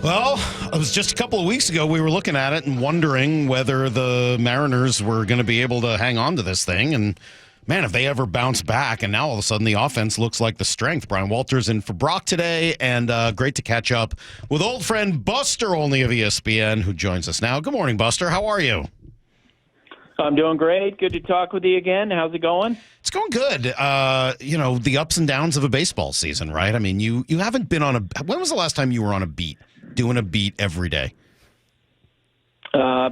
Well, it was just a couple of weeks ago we were looking at it and wondering whether the Mariners were going to be able to hang on to this thing. And, man, if they ever bounce back, and now all of a sudden the offense looks like the strength. Bryan Walters in for Brock today, and great to catch up with old friend Buster Olney of ESPN, who joins us now. Good morning, Buster. How are you? I'm doing great. Good to talk with you again. How's it going? It's going good. The ups and downs of a baseball season, right? I mean, you haven't been on a – when was the last time you were on a beat, doing a beat every day?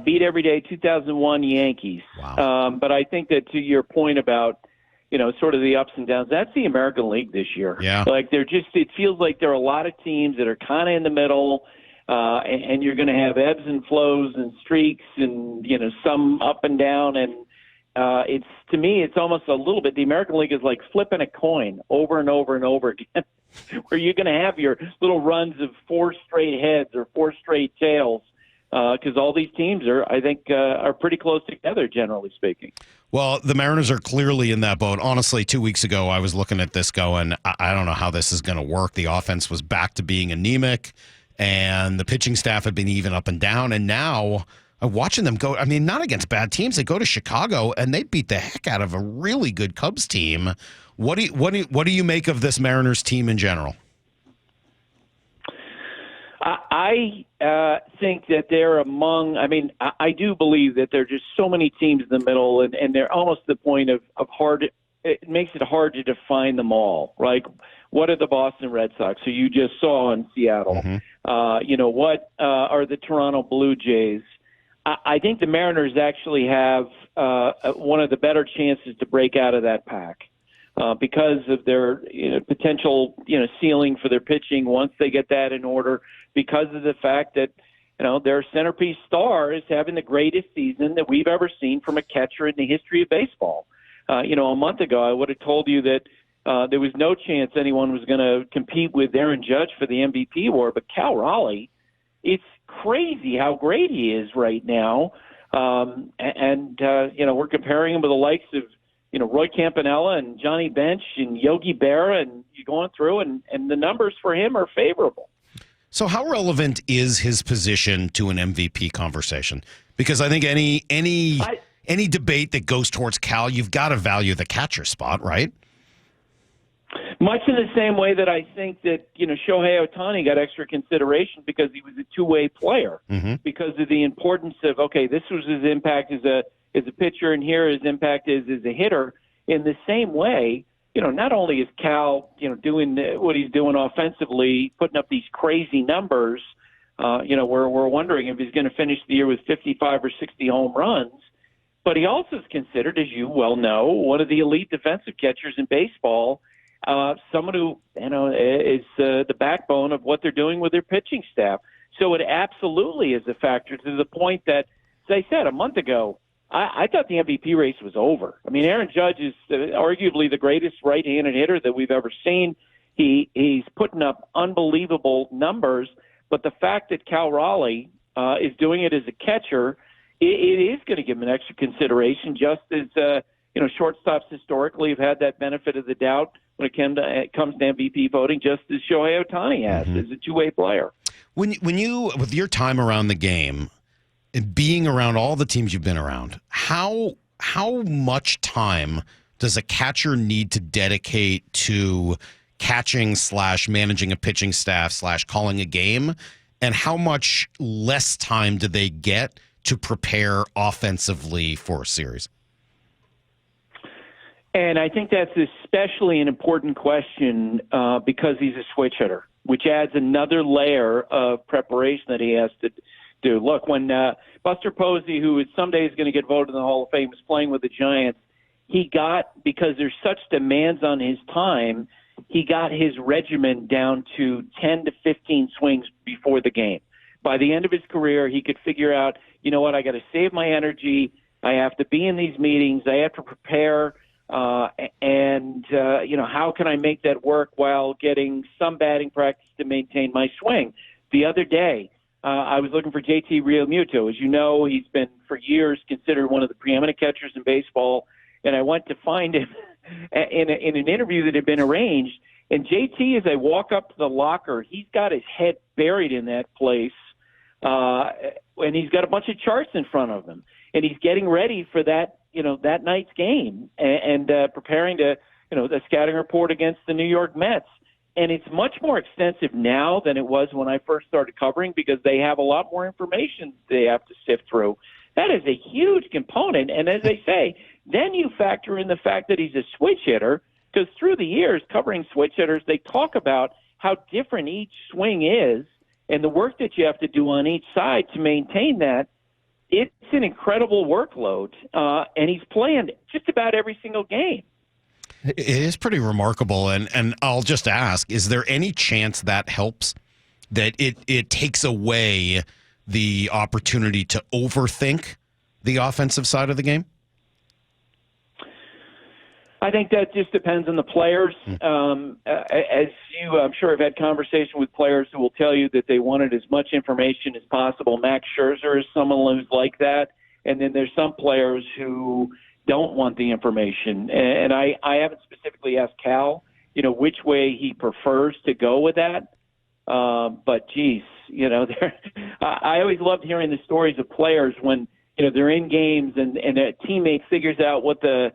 Beat every day, 2001 Yankees. Wow. But I think that to your point about, sort of the ups and downs, that's the American League this year. Yeah. Like it feels like there are a lot of teams that are kind of in the middle, and you're going to have ebbs and flows and streaks and, some up and down. And to me, it's almost a little bit, the American League is like flipping a coin over and over and over again, where you're going to have your little runs of 4 straight heads or 4 straight tails. Because all these teams are pretty close together, generally speaking. Well, the Mariners are clearly in that boat. Honestly, 2 weeks ago, I was looking at this going, I don't know how this is going to work. The offense was back to being anemic, and the pitching staff had been even up and down. And now, watching them go, I mean, not against bad teams. They go to Chicago, and they beat the heck out of a really good Cubs team. What do you make of this Mariners team in general? I think that they're among. I mean, I do believe that there are just so many teams in the middle, and they're almost to the point of hard. It makes it hard to define them all. Like, what are the Boston Red Sox, who you just saw in Seattle? Mm-hmm. What are the Toronto Blue Jays? I think the Mariners actually have one of the better chances to break out of that pack. Because of their potential ceiling for their pitching once they get that in order, because of the fact that their centerpiece star is having the greatest season that we've ever seen from a catcher in the history of baseball. A month ago I would have told you that there was no chance anyone was going to compete with Aaron Judge for the MVP award, but Cal Raleigh, it's crazy how great he is right now. We're comparing him with the likes of Roy Campanella and Johnny Bench and Yogi Berra, and you're going through, and the numbers for him are favorable. So how relevant is his position to an MVP conversation? Because I think any debate that goes towards Cal, you've got to value the catcher spot, right? Much in the same way that I think that, Shohei Ohtani got extra consideration because he was a two-way player, mm-hmm. because of the importance of, this was his impact as a pitcher, and here his impact is as a hitter. In the same way, not only is Cal, doing what he's doing offensively, putting up these crazy numbers, we're wondering if he's going to finish the year with 55 or 60 home runs, but he also is considered, as you well know, one of the elite defensive catchers in baseball, someone who, is the backbone of what they're doing with their pitching staff. So it absolutely is a factor, to the point that, as I said a month ago, I thought the MVP race was over. I mean, Aaron Judge is arguably the greatest right-handed hitter that we've ever seen. He's putting up unbelievable numbers, but the fact that Cal Raleigh is doing it as a catcher, it is going to give him an extra consideration, just as shortstops historically have had that benefit of the doubt when it comes to MVP voting, just as Shohei Ohtani has, mm-hmm. as a two-way player. When you, with your time around the game, and being around all the teams you've been around, how much time does a catcher need to dedicate to catching / managing a pitching staff / calling a game, and how much less time do they get to prepare offensively for a series? And I think that's especially an important question because he's a switch hitter, which adds another layer of preparation that he has to do. Look, when Buster Posey, who is someday is going to get voted in the Hall of Fame, was playing with the Giants, because there's such demands on his time, he got his regimen down to 10 to 15 swings before the game. By the end of his career, he could figure out, I got to save my energy. I have to be in these meetings. I have to prepare. How can I make that work while getting some batting practice to maintain my swing? The other day, I was looking for JT Realmuto. As you know, he's been for years considered one of the preeminent catchers in baseball, and I went to find him in an interview that had been arranged. And JT, as I walk up to the locker, he's got his head buried in that place, and he's got a bunch of charts in front of him, and he's getting ready for that, that night's game, and preparing to, the scouting report against the New York Mets. And it's much more extensive now than it was when I first started covering, because they have a lot more information they have to sift through. That is a huge component. And as I say, then you factor in the fact that he's a switch hitter, because through the years covering switch hitters, they talk about how different each swing is and the work that you have to do on each side to maintain that. It's an incredible workload, and he's playing just about every single game. It is pretty remarkable, and I'll just ask, is there any chance that helps, that it takes away the opportunity to overthink the offensive side of the game? I think that just depends on the players. As you, I'm sure, have had conversation with players who will tell you that they wanted as much information as possible. Max Scherzer is someone who's like that, and then there's some players who don't want the information. And I haven't specifically asked Cal, which way he prefers to go with that. But geez, I always loved hearing the stories of players when, they're in games and a teammate figures out what the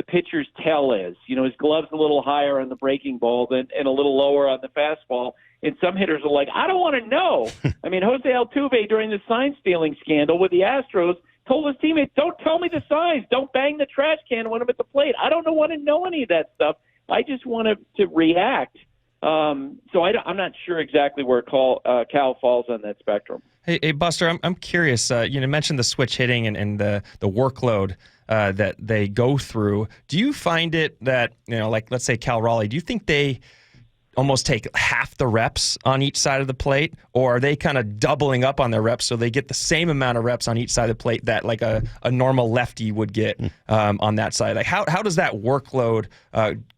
pitcher's tell is. His glove's a little higher on the breaking ball and a little lower on the fastball. And some hitters are like, I don't want to know. I mean, Jose Altuve during the sign stealing scandal with the Astros told his teammates, don't tell me the signs. Don't bang the trash can when I'm at the plate. I don't want to know any of that stuff. I just want to react. So I'm not sure exactly where Cal falls on that spectrum. Hey, Buster, I'm curious. You mentioned the switch hitting and the workload that they go through. Do you find it that, like let's say Cal Raleigh, do you think they almost take half the reps on each side of the plate, or are they kind of doubling up on their reps so they get the same amount of reps on each side of the plate that like a normal lefty would get on that side? Like how does that workload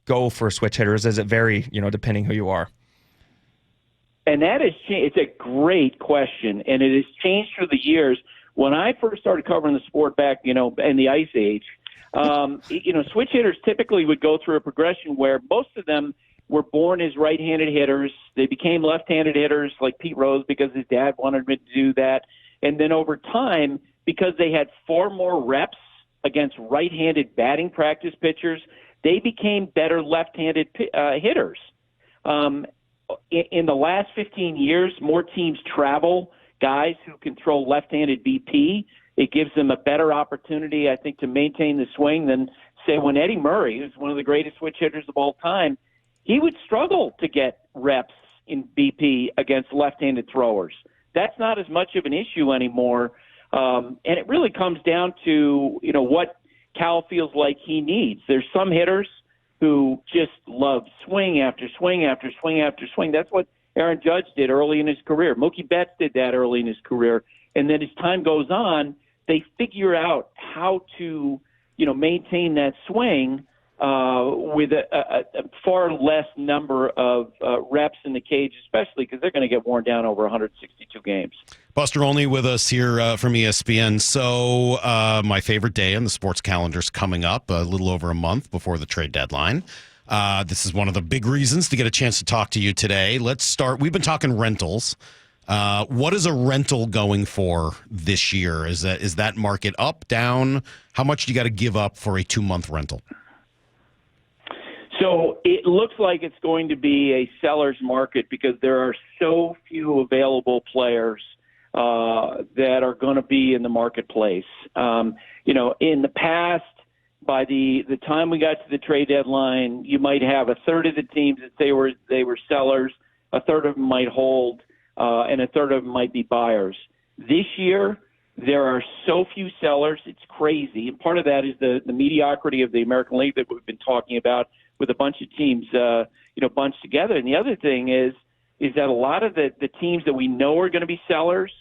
go for switch hitters? Does it vary, depending who you are? And that is, it's a great question, and it has changed through the years. When I first started covering the sport back, in the Ice Age, switch hitters typically would go through a progression where most of them were born as right-handed hitters. They became left-handed hitters like Pete Rose because his dad wanted him to do that. And then over time, because they had far more reps against right-handed batting practice pitchers, they became better left-handed hitters. In the last 15 years, more teams travel guys who control left-handed BP. It gives them a better opportunity, I think, to maintain the swing than, say, when Eddie Murray, who's one of the greatest switch hitters of all time, he would struggle to get reps in BP against left-handed throwers. That's not as much of an issue anymore. And it really comes down to, what Cal feels like he needs. There's some hitters who just love swing after swing after swing after swing. That's what Aaron Judge did early in his career. Mookie Betts did that early in his career. And then as time goes on, they figure out how to, maintain that swing with a far less number of reps in the cage, especially because they're going to get worn down over 162 games. Buster Olney with us here from ESPN. So my favorite day in the sports calendar's coming up a little over a month before the trade deadline. This is one of the big reasons to get a chance to talk to you today. Let's start. We've been talking rentals. What is a rental going for this year? Is that market up, down? How much do you got to give up for a 2-month rental? So it looks like it's going to be a seller's market because there are so few available players that are going to be in the marketplace. In the past, by the time we got to the trade deadline, you might have a third of the teams that they were sellers, a third of them might hold, and a third of them might be buyers. This year, there are so few sellers, it's crazy. And part of that is the mediocrity of the American League that we've been talking about, with a bunch of teams, bunched together. And the other thing is that a lot of the teams that we know are going to be sellers,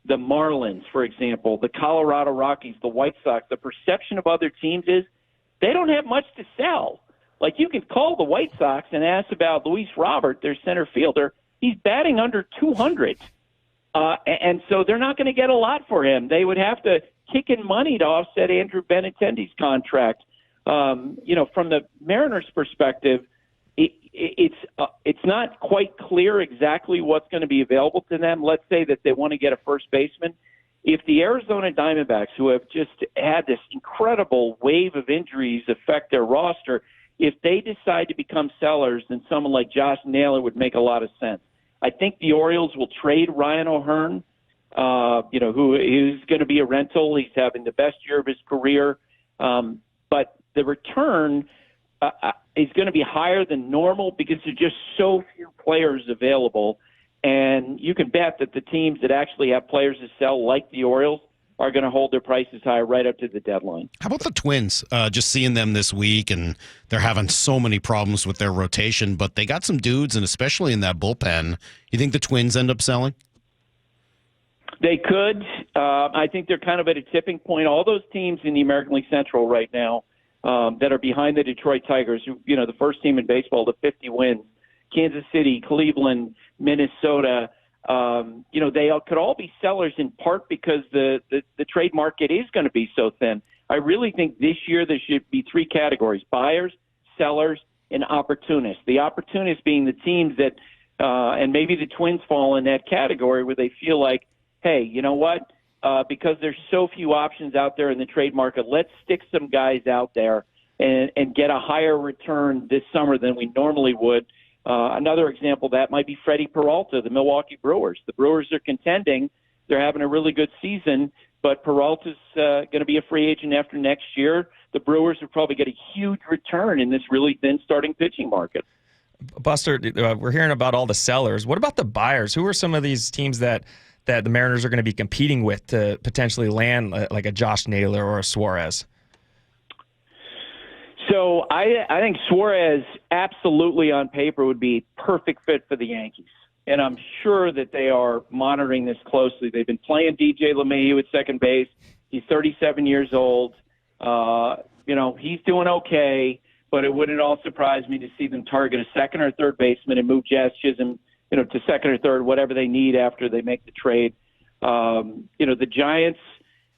the Marlins, for example, the Colorado Rockies, the White Sox, the perception of other teams is they don't have much to sell. Like, you can call the White Sox and ask about Luis Robert, their center fielder. He's batting under 200. And so they're not going to get a lot for him. They would have to kick in money to offset Andrew Benintendi's contract. From the Mariners' perspective, it's not quite clear exactly what's going to be available to them. Let's say that they want to get a first baseman. If the Arizona Diamondbacks, who have just had this incredible wave of injuries affect their roster, if they decide to become sellers, then someone like Josh Naylor would make a lot of sense. I think the Orioles will trade Ryan O'Hearn, who is going to be a rental. He's having the best year of his career. But the return is going to be higher than normal because there's just so few players available. And you can bet that the teams that actually have players to sell, like the Orioles, are going to hold their prices high right up to the deadline. How about the Twins? Just seeing them this week, and they're having so many problems with their rotation, but they got some dudes, and especially in that bullpen. You think the Twins end up selling? They could. I think they're kind of at a tipping point. All those teams in the American League Central right now that are behind the Detroit Tigers, the first team in baseball to 50 wins, Kansas City, Cleveland, Minnesota, they could all be sellers in part because the trade market is going to be so thin. I really think this year there should be three categories: buyers, sellers, and opportunists. The opportunists being the teams that, and maybe the Twins fall in that category, where they feel like, hey, you know what? Because there's so few options out there in the trade market, let's stick some guys out there and get a higher return this summer than we normally would. Another example of that might be Freddie Peralta, the Milwaukee Brewers. The Brewers are contending. They're having a really good season, but Peralta's going to be a free agent after next year. The Brewers will probably get a huge return in this really thin starting pitching market. Buster, we're hearing about all the sellers. What about the buyers? Who are some of these teams that the Mariners are going to be competing with to potentially land like a Josh Naylor or a Suarez? So I think Suarez absolutely on paper would be a perfect fit for the Yankees. And I'm sure that they are monitoring this closely. They've been playing DJ LeMahieu at second base. He's 37 years old. He's doing okay, but it wouldn't at all surprise me to see them target a second or third baseman and move Jazz Chisholm, to second or third, whatever they need after they make the trade. The Giants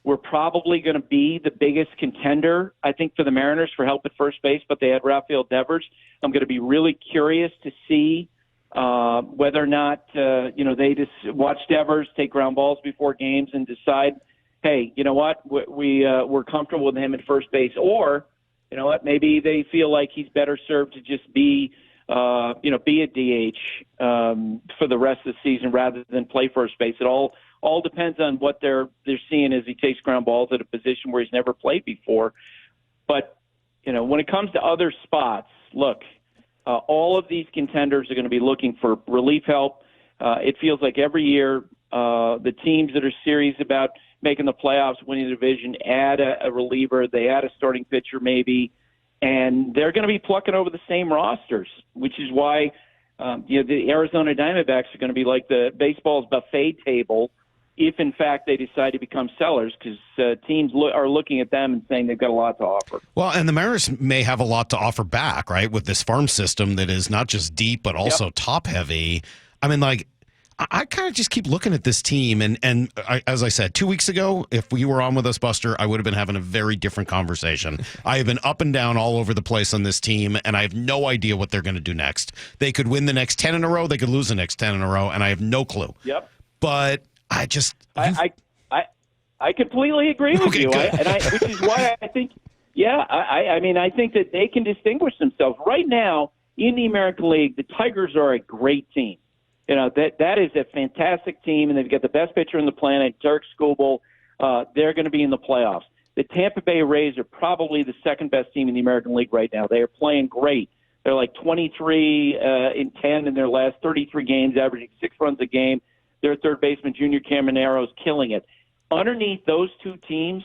were probably going to be the biggest contender, I think, for the Mariners for help at first base, but they had Rafael Devers. I'm going to be really curious to see whether or not, they just watch Devers take ground balls before games and decide, hey, you know what, we're comfortable with him at first base. Or, you know what, maybe they feel like he's better served to just be a DH for the rest of the season rather than play first base. It all depends on what they're seeing as he takes ground balls at a position where he's never played before. But, when it comes to other spots, look, all of these contenders are going to be looking for relief help. It feels like every year the teams that are serious about making the playoffs, winning the division, add a reliever. They add a starting pitcher maybe, and they're going to be plucking over the same rosters, which is why the Arizona Diamondbacks are going to be like the baseball's buffet table if, in fact, they decide to become sellers, because teams are looking at them and saying they've got a lot to offer. Well, and the Mariners may have a lot to offer back, right, with this farm system that is not just deep but also top-heavy. I mean, I kind of just keep looking at this team, and as I said, 2 weeks ago, if you were on with us, Buster, I would have been having a very different conversation. I have been up and down all over the place on this team, and I have no idea what they're going to do next. They could win the next 10 in a row, they could lose the next 10 in a row, and I have no clue. Yep. But I completely agree with you, which is why I think, I think that they can distinguish themselves. Right now, in the American League, the Tigers are a great team. That is a fantastic team, and they've got the best pitcher on the planet, Derek Skubal. They're going to be in the playoffs. The Tampa Bay Rays are probably the second best team in the American League right now. They are playing great. They're like 23 in 10 in their last 33 games, averaging 6 runs a game. Their third baseman, Junior Caminero, is killing it. Underneath those two teams,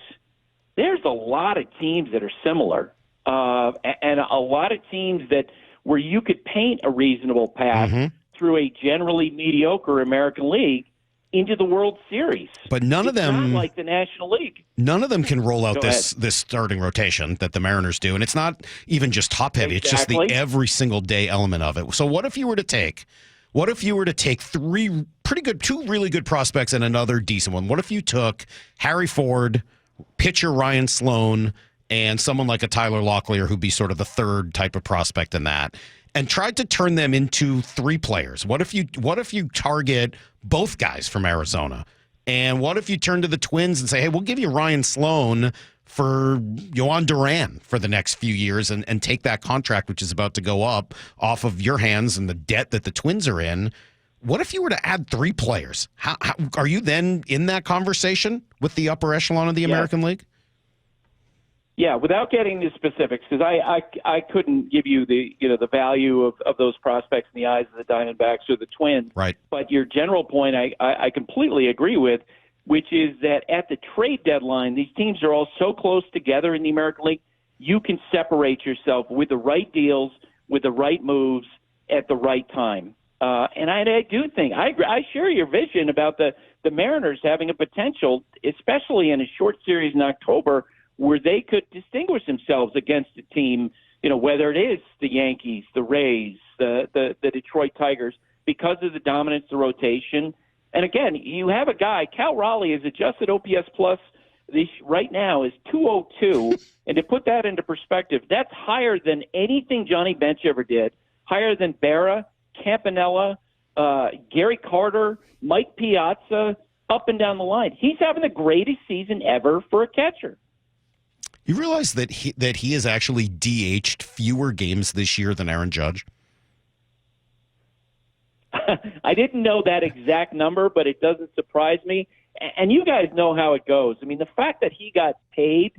there's a lot of teams that are similar, and a lot of teams where you could paint a reasonable path through a generally mediocre American League into the World Series. But none of them, not like the National League. None of them can roll out this starting rotation that the Mariners do, and it's not even just top heavy. Exactly. It's just the every single day element of it. So what if you were to take two really good prospects and another decent one? What if you took Harry Ford, pitcher Ryan Sloan, and someone like a Tyler Locklear, who'd be sort of the third type of prospect in that, and tried to turn them into 3 players? What if you target both guys from Arizona? And what if you turn to the Twins and say, hey, we'll give you Ryan Sloan for Yohan Duran for the next few years and take that contract, which is about to go up, off of your hands and the debt that the Twins are in? What if you were to add 3 players? How are you then in that conversation with the upper echelon of the American League? Yeah, without getting into specifics, because I couldn't give you the value of those prospects in the eyes of the Diamondbacks or the Twins. Right. But your general point, I completely agree with, which is that at the trade deadline, these teams are all so close together in the American League, you can separate yourself with the right deals, with the right moves at the right time. And I do think I share your vision about the Mariners having a potential, especially in a short series in October, where they could distinguish themselves against a team, whether it is the Yankees, the Rays, the Detroit Tigers, because of the dominance of the rotation. And again, you have a guy, Cal Raleigh, is adjusted OPS plus right now is 202. And to put that into perspective, that's higher than anything Johnny Bench ever did, higher than Berra, Campanella, Gary Carter, Mike Piazza, up and down the line. He's having the greatest season ever for a catcher. You realize that he has actually DH'd fewer games this year than Aaron Judge? I didn't know that exact number, but it doesn't surprise me. And you guys know how it goes. I mean, the fact that he got paid,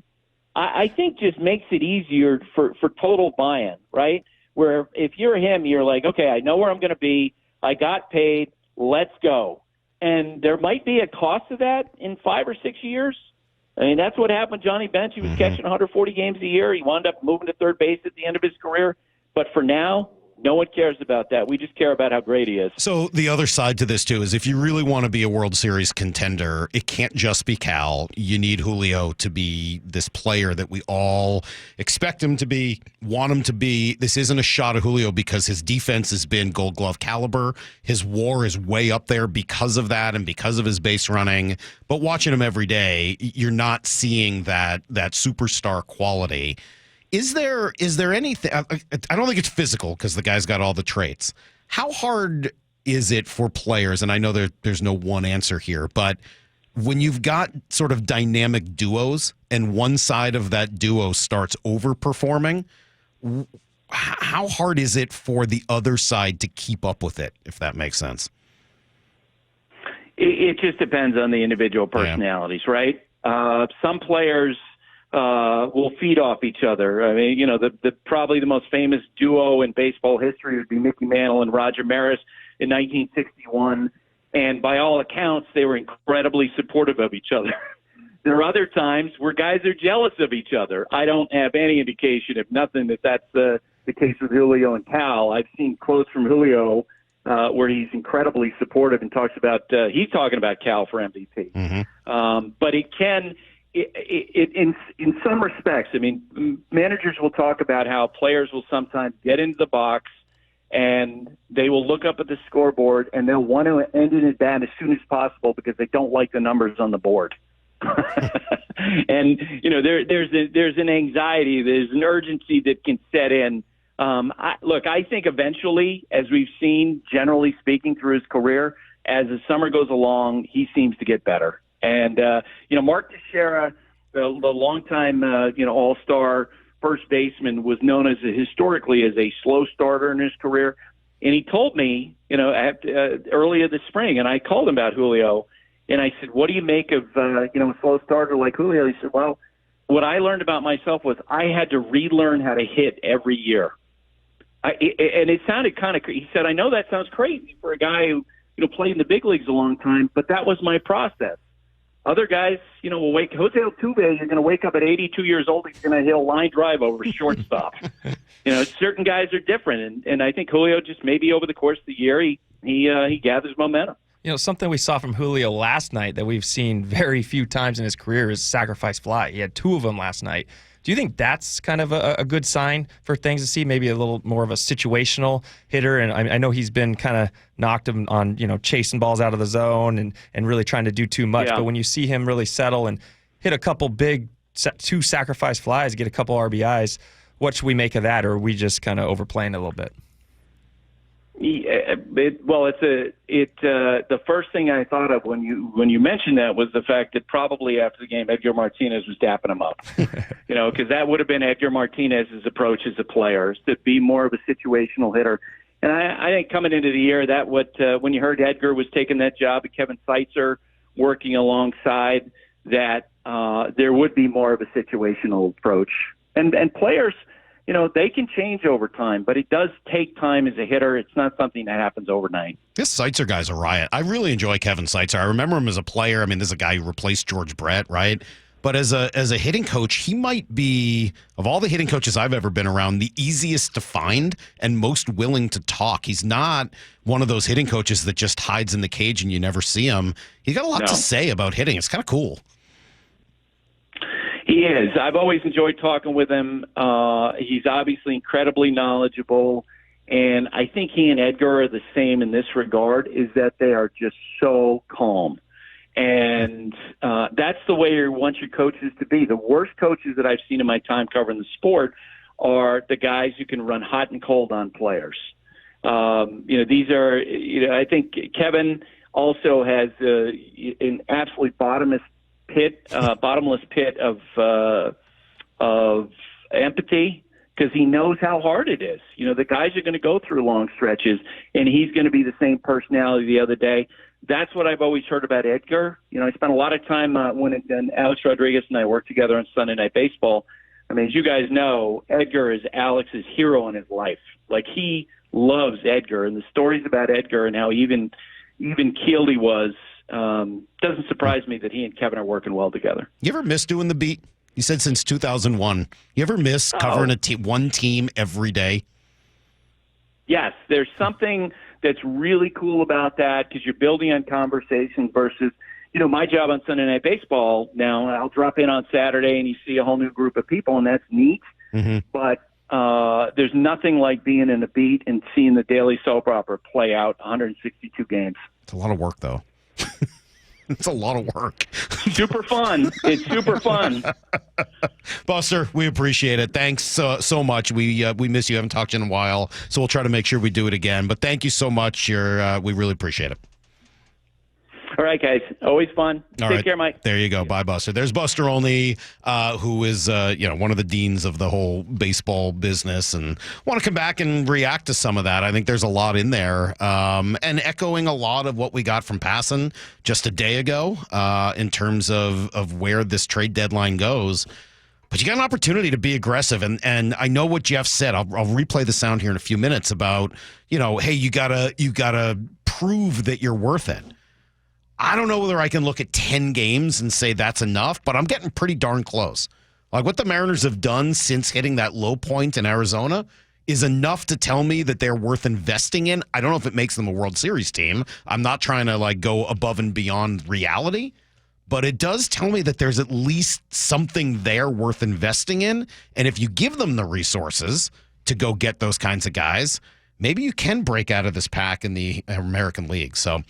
I think just makes it easier for total buy-in, right? Where if you're him, you're like, okay, I know where I'm going to be. I got paid. Let's go. And there might be a cost to that in 5 or 6 years. I mean, that's what happened to Johnny Bench. He was catching 140 games a year. He wound up moving to third base at the end of his career. But for now, no one cares about that. We just care about how great he is. So the other side to this, too, is if you really want to be a World Series contender, it can't just be Cal. You need Julio to be this player that we all expect him to be, want him to be. This isn't a shot at Julio because his defense has been Gold Glove caliber. His WAR is way up there because of that and because of his base running. But watching him every day, you're not seeing that superstar quality. Is there anything? I don't think it's physical because the guy's got all the traits. How hard is it for players? And I know there's no one answer here, but when you've got sort of dynamic duos and one side of that duo starts overperforming, how hard is it for the other side to keep up with it, if that makes sense? It just depends on the individual personalities, right? Some players will feed off each other. I mean, the probably the most famous duo in baseball history would be Mickey Mantle and Roger Maris in 1961. And by all accounts, they were incredibly supportive of each other. There are other times where guys are jealous of each other. I don't have any indication, if nothing, that that's the case with Julio and Cal. I've seen quotes from Julio where he's incredibly supportive and talks about he's talking about Cal for MVP. Mm-hmm. But it can. In some respects, I mean, managers will talk about how players will sometimes get into the box and they will look up at the scoreboard and they'll want to end an at bat as soon as possible because they don't like the numbers on the board. And there's an anxiety, there's an urgency that can set in. I think eventually, as we've seen, generally speaking, through his career, as the summer goes along, he seems to get better. And, Mark Teixeira, the longtime, all-star first baseman, was known historically as a slow starter in his career. And he told me, earlier this spring, and I called him about Julio, and I said, what do you make of, a slow starter like Julio? He said, well, what I learned about myself was I had to relearn how to hit every year. And it sounded kind of, he said, I know that sounds crazy for a guy who, played in the big leagues a long time, but that was my process. Other guys, will wake. Jose Altuve, you're going to wake up at 82 years old. He's going to hit a line drive over shortstop. Certain guys are different, and I think Julio just maybe over the course of the year he gathers momentum. Something we saw from Julio last night that we've seen very few times in his career is sacrifice fly. He had 2 of them last night. Do you think that's kind of a good sign for things to see? Maybe a little more of a situational hitter. And I know he's been kind of knocked him on, chasing balls out of the zone and really trying to do too much. Yeah. But when you see him really settle and hit a couple big 2 sacrifice flies, get a couple RBIs, what should we make of that? Or are we just kind of overplaying it a little bit? The first thing I thought of when you mentioned that was the fact that probably after the game, Edgar Martinez was dapping him up, because that would have been Edgar Martinez's approach as a player, to be more of a situational hitter. And I think coming into the year, when you heard Edgar was taking that job and Kevin Seitzer working alongside, that there would be more of a situational approach. And players, they can change over time, but it does take time as a hitter. It's not something that happens overnight. This Seitzer guy's a riot. I really enjoy Kevin Seitzer. I remember him as a player. I mean, this is a guy who replaced George Brett, right? But as a hitting coach, he might be, of all the hitting coaches I've ever been around, the easiest to find and most willing to talk. He's not one of those hitting coaches that just hides in the cage and you never see him. He's got a lot to say about hitting. It's kind of cool. He is. I've always enjoyed talking with him. He's obviously incredibly knowledgeable, and I think he and Edgar are the same in this regard, is that they are just so calm. And that's the way you want your coaches to be. The worst coaches that I've seen in my time covering the sport are the guys who can run hot and cold on players. These are, I think Kevin also has an absolutely bottomless pit of empathy, because he knows how hard it is. The guys are going to go through long stretches, and he's going to be the same personality the other day. That's what I've always heard about Edgar. I spent a lot of time when Alex Rodriguez and I worked together on Sunday Night Baseball. I mean, as you guys know, Edgar is Alex's hero in his life. Like, he loves Edgar, and the stories about Edgar and how even keeled he was, doesn't surprise me that he and Kevin are working well together. You ever miss doing the beat? You said since 2001. You ever miss covering one team every day? Yes, there's something that's really cool about that, because you're building on conversation versus, my job on Sunday Night Baseball now, I'll drop in on Saturday and you see a whole new group of people, and that's neat. Mm-hmm. But there's nothing like being in a beat and seeing the daily soap opera play out 162 games. It's a lot of work, though. It's a lot of work. Super fun. It's super fun. Buster, we appreciate it. Thanks so much. We miss you. Haven't talked to you in a while, so we'll try to make sure we do it again. But thank you so much. We really appreciate it. All right, guys. Always fun. Take care, Mike. There you go. Bye, Buster. There's Buster Olney, who is one of the deans of the whole baseball business, and want to come back and react to some of that. I think there's a lot in there, and echoing a lot of what we got from Passan just a day ago in terms of where this trade deadline goes. But you got an opportunity to be aggressive, and I know what Jeff said. I'll replay the sound here in a few minutes about, hey, you gotta prove that you're worth it. I don't know whether I can look at 10 games and say that's enough, but I'm getting pretty darn close. Like, what the Mariners have done since hitting that low point in Arizona is enough to tell me that they're worth investing in. I don't know if it makes them a World Series team. I'm not trying to go above and beyond reality, but it does tell me that there's at least something there worth investing in. And if you give them the resources to go get those kinds of guys, maybe you can break out of this pack in the American League. So